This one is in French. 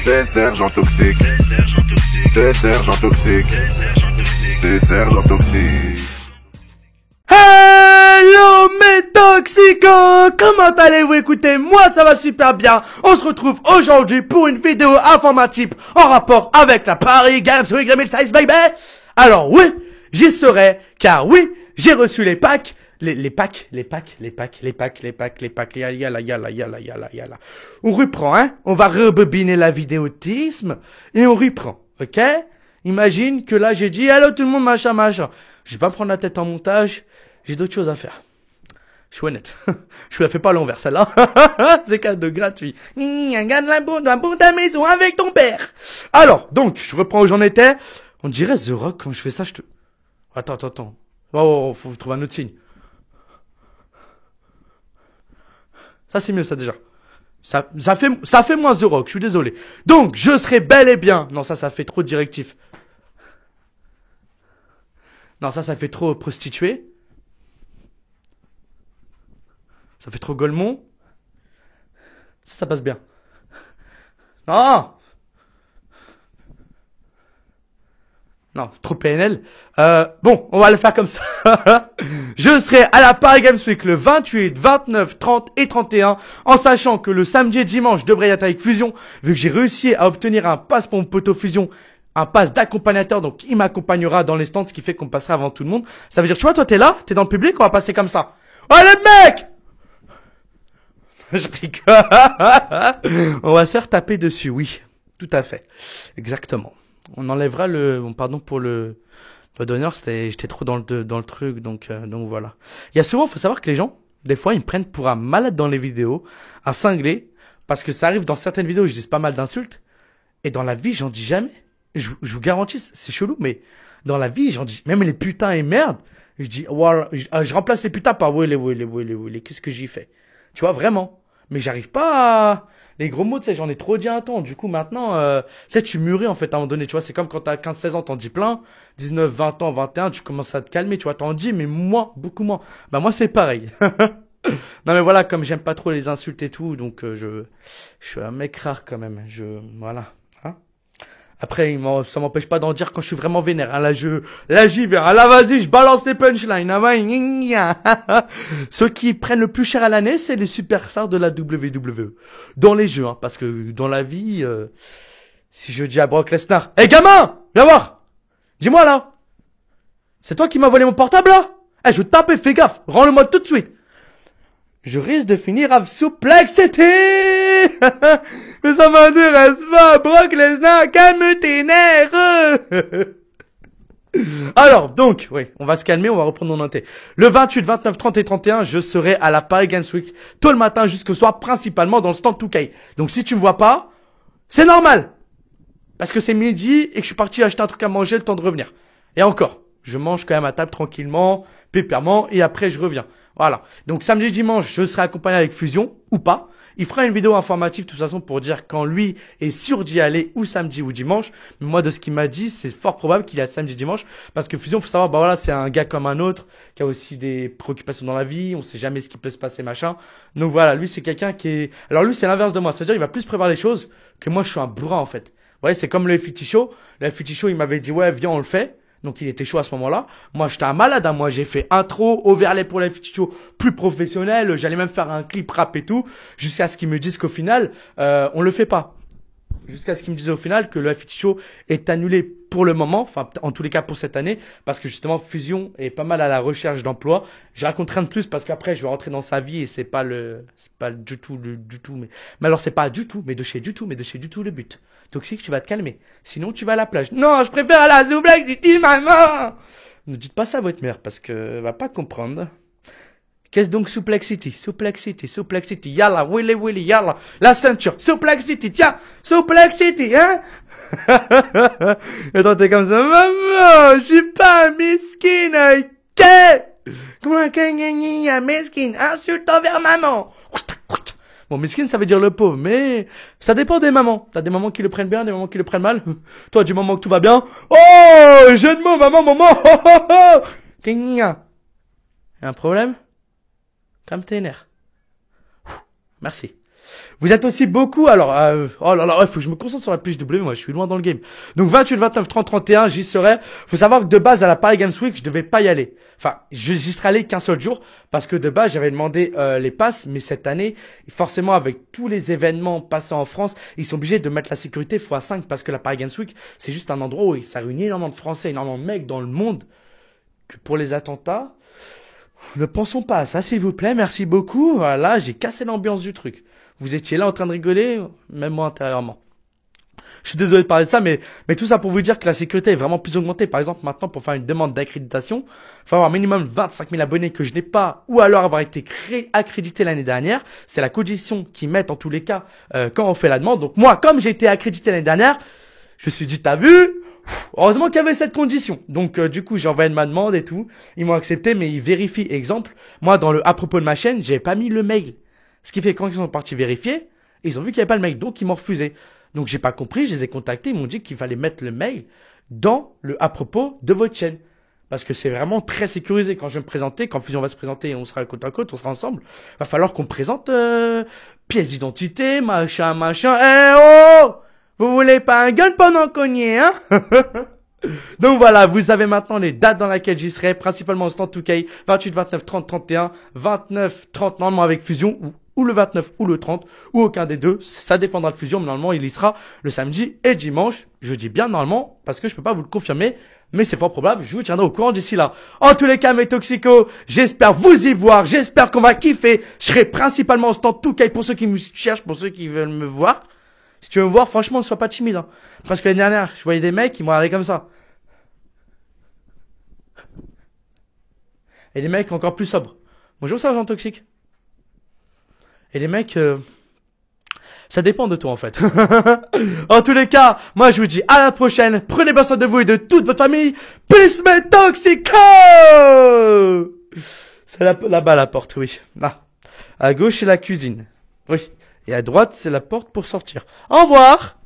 C'est Sergent Toxique. C'est Sergent Toxique. C'est Sergent Toxique. Hello mes toxicos, comment allez-vous? Écoutez, moi ça va super bien. On se retrouve aujourd'hui pour une vidéo informative en rapport avec la Paris Games Week 2016 baby. Alors oui, j'y serai, car oui, j'ai reçu les packs. Les packs. Yala. On reprend, hein. On va rebobiner la vidéotisme et on reprend, ok? Imagine que là j'ai dit, hello tout le monde, machin. Je vais pas me prendre la tête en montage, j'ai d'autres choses à faire. Je suis honnête. Je la fais pas à l'envers, celle-là. C'est cadeau gratuit. Garde la boue à ta maison avec ton père. Alors, donc, je reprends où j'en étais. On dirait The Rock, quand je fais ça, je te... Attends. Oh, faut trouver un autre signe. Ça, c'est mieux, ça, déjà. Ça fait moins The Rock, je suis désolé. Donc, je serai bel et bien... Non, ça fait trop directif. Non, ça fait trop prostituée. Ça fait trop Golemont. Ça passe bien. Non, trop PNL. Bon, on va le faire comme ça. Je serai à la Paris Games Week le 28, 29, 30 et 31, en sachant que le samedi et dimanche, je devrais y être avec Fusion, vu que j'ai réussi à obtenir un pass pour mon poteau Fusion, un pass d'accompagnateur, donc il m'accompagnera dans les stands, ce qui fait qu'on passera avant tout le monde. Ça veut dire, tu vois, toi t'es là, t'es dans le public, on va passer comme ça. Allez mec! Je rigole. On va se faire taper dessus, oui. Tout à fait. Exactement. On enlèvera pardon pour le d'honneur, j'étais trop dans le truc, donc voilà. Il y a souvent, faut savoir que les gens, des fois, ils me prennent pour un malade dans les vidéos, un cinglé, parce que ça arrive dans certaines vidéos où je dis pas mal d'insultes, et dans la vie, j'en dis jamais. Je vous garantis, c'est chelou, mais dans la vie, j'en dis, même les putains et merde, je dis, voilà, je remplace les putains par oui, qu'est-ce que j'y fais? Tu vois, vraiment. Mais j'arrive pas à... Les gros mots, tu sais, j'en ai trop dit un temps. Du coup, maintenant, tu sais, tu mûris, en fait, à un moment donné. Tu vois, c'est comme quand t'as 15-16 ans, t'en dis plein. 19, 20 ans, 21, tu commences à te calmer, tu vois, t'en dis, mais moi, beaucoup moins. Bah, moi, c'est pareil. Non, mais voilà, comme j'aime pas trop les insultes et tout, donc, je suis un mec rare, quand même. Voilà. Hein. Après, ça m'empêche pas d'en dire quand je suis vraiment vénère. Hein. Là, j'y vais. Hein. Là, vas-y, je balance les punchlines. Hein. Ceux qui prennent le plus cher à l'année, c'est les superstars de la WWE. Dans les jeux, hein, parce que dans la vie, si je dis à Brock Lesnar, hey, gamin, viens voir. Dis-moi, là. C'est toi qui m'as volé mon portable, là? Eh, je vais te taper, fais gaffe. Rends-le-moi tout de suite. Je risque de finir à Suplex City. Mais ça m'intéresse pas, Brock Lesnar, calme tes nerfs. Alors, donc, oui, on va se calmer, on va reprendre nos notés. Le 28, 29, 30 et 31, je serai à la Paris Games Week, tôt le matin jusqu'au soir, principalement dans le stand 2K. Donc, si tu me vois pas, c'est normal. Parce que c'est midi et que je suis parti acheter un truc à manger, le temps de revenir. Et encore, je mange quand même à table tranquillement, pépèrement, et après je reviens. Voilà. Donc samedi et dimanche, je serai accompagné avec Fusion, ou pas. Il fera une vidéo informative de toute façon pour dire quand lui est sûr d'y aller, ou samedi ou dimanche. Mais moi, de ce qu'il m'a dit, c'est fort probable qu'il y a samedi dimanche. Parce que Fusion, faut savoir, bah voilà, c'est un gars comme un autre, qui a aussi des préoccupations dans la vie, on sait jamais ce qui peut se passer, machin. Donc voilà, lui c'est quelqu'un qui est... Alors lui c'est l'inverse de moi, c'est-à-dire il va plus préparer les choses que moi je suis un bourrin en fait. Vous voyez, c'est comme le FT Show. Le FT Show, il m'avait dit, ouais, viens, on le fait. Donc, il était chaud à ce moment-là. Moi, j'étais un malade, hein. Moi, j'ai fait intro, overlay pour la FT Show plus professionnel. J'allais même faire un clip rap et tout. Jusqu'à ce qu'ils me disent qu'au final, on le fait pas. Jusqu'à ce qu'ils me disent au final que le FT Show est annulé pour le moment. Enfin, en tous les cas pour cette année. Parce que justement, Fusion est pas mal à la recherche d'emploi. Je raconte rien de plus parce qu'après, je vais rentrer dans sa vie et c'est pas du tout, mais alors c'est pas du tout, mais de chez du tout le but. Toxique, tu vas te calmer. Sinon, tu vas à la plage. Non, je préfère aller à Suplex City, maman! Ne dites pas ça à votre mère, parce que va pas comprendre. Qu'est-ce donc Suplex City? Suplex City. Yalla, Willy, yalla. La ceinture. Suplex City, tiens. Suplex City, hein? Et toi, t'es comme ça. Maman, je suis pas un miskin, ok? Comment un miskin? Insulte envers maman. Bon, miskin, ça veut dire le pauvre, mais ça dépend des mamans. T'as des mamans qui le prennent bien, des mamans qui le prennent mal. Toi, du moment que tout va bien, oh, jeu de mots, maman, Y'a un problème? Calme tes nerfs. Merci. Vous êtes aussi beaucoup, alors, oh là là, il faut que je me concentre sur la pige W, moi, je suis loin dans le game. Donc, 28, 29, 30, 31, j'y serai. Faut savoir que de base, à la Paris Games Week, je devais pas y aller. Enfin, j'y serais allé qu'un seul jour, parce que de base, j'avais demandé, les passes, mais cette année, forcément, avec tous les événements passés en France, ils sont obligés de mettre la sécurité x5, parce que la Paris Games Week, c'est juste un endroit où ça réunit énormément de Français, énormément de mecs dans le monde, que pour les attentats, ne pensons pas à ça, s'il vous plaît, merci beaucoup. Voilà, j'ai cassé l'ambiance du truc. Vous étiez là en train de rigoler, même moi intérieurement. Je suis désolé de parler de ça, mais tout ça pour vous dire que la sécurité est vraiment plus augmentée. Par exemple, maintenant, pour faire une demande d'accréditation, il faut avoir minimum 25 000 abonnés que je n'ai pas, ou alors avoir été accrédité l'année dernière. C'est la condition qu'ils mettent en tous les cas quand on fait la demande. Donc moi, comme j'ai été accrédité l'année dernière, je me suis dit, t'as vu? Heureusement qu'il y avait cette condition. Donc du coup, j'ai envoyé ma demande et tout. Ils m'ont accepté, mais ils vérifient. Exemple, moi, dans le à propos de ma chaîne, j'ai pas mis le mail. Ce qui fait que quand ils sont partis vérifier, ils ont vu qu'il n'y avait pas le mail, donc ils m'ont refusé. Donc j'ai pas compris, je les ai contactés, ils m'ont dit qu'il fallait mettre le mail dans le à propos de votre chaîne. Parce que c'est vraiment très sécurisé. Quand je vais me présenter, quand Fusion va se présenter et on sera côte à côte, on sera ensemble, va falloir qu'on présente pièce d'identité, machin. Eh oh! Vous voulez pas un gun pendant qu'on y est, hein? Donc voilà, vous avez maintenant les dates dans lesquelles j'y serai, principalement au stand 2K, 28, 29, 30, 31, 29, 30 normalement avec Fusion, ou le 29 ou le 30, ou aucun des deux, ça dépendra de Fusion, mais normalement il y sera le samedi et dimanche, je dis bien normalement, parce que je peux pas vous le confirmer, mais c'est fort probable, je vous tiendrai au courant d'ici là. En tous les cas, mes toxicos, j'espère vous y voir, j'espère qu'on va kiffer, je serai principalement au stand 2K pour ceux qui me cherchent, pour ceux qui veulent me voir. Si tu veux me voir, franchement, ne sois pas timide, hein. Parce que l'année dernière, je voyais des mecs qui m'ont regardé comme ça. Et des mecs encore plus sobres. Bonjour, ça, Jean Toxique. Et les mecs, ça dépend de toi, en fait. En tous les cas, moi, je vous dis à la prochaine. Prenez bien soin de vous et de toute votre famille. Peace, mes toxicos! C'est là-bas, la porte, oui. Là. À gauche, c'est la cuisine. Oui. Et à droite, c'est la porte pour sortir. Au revoir!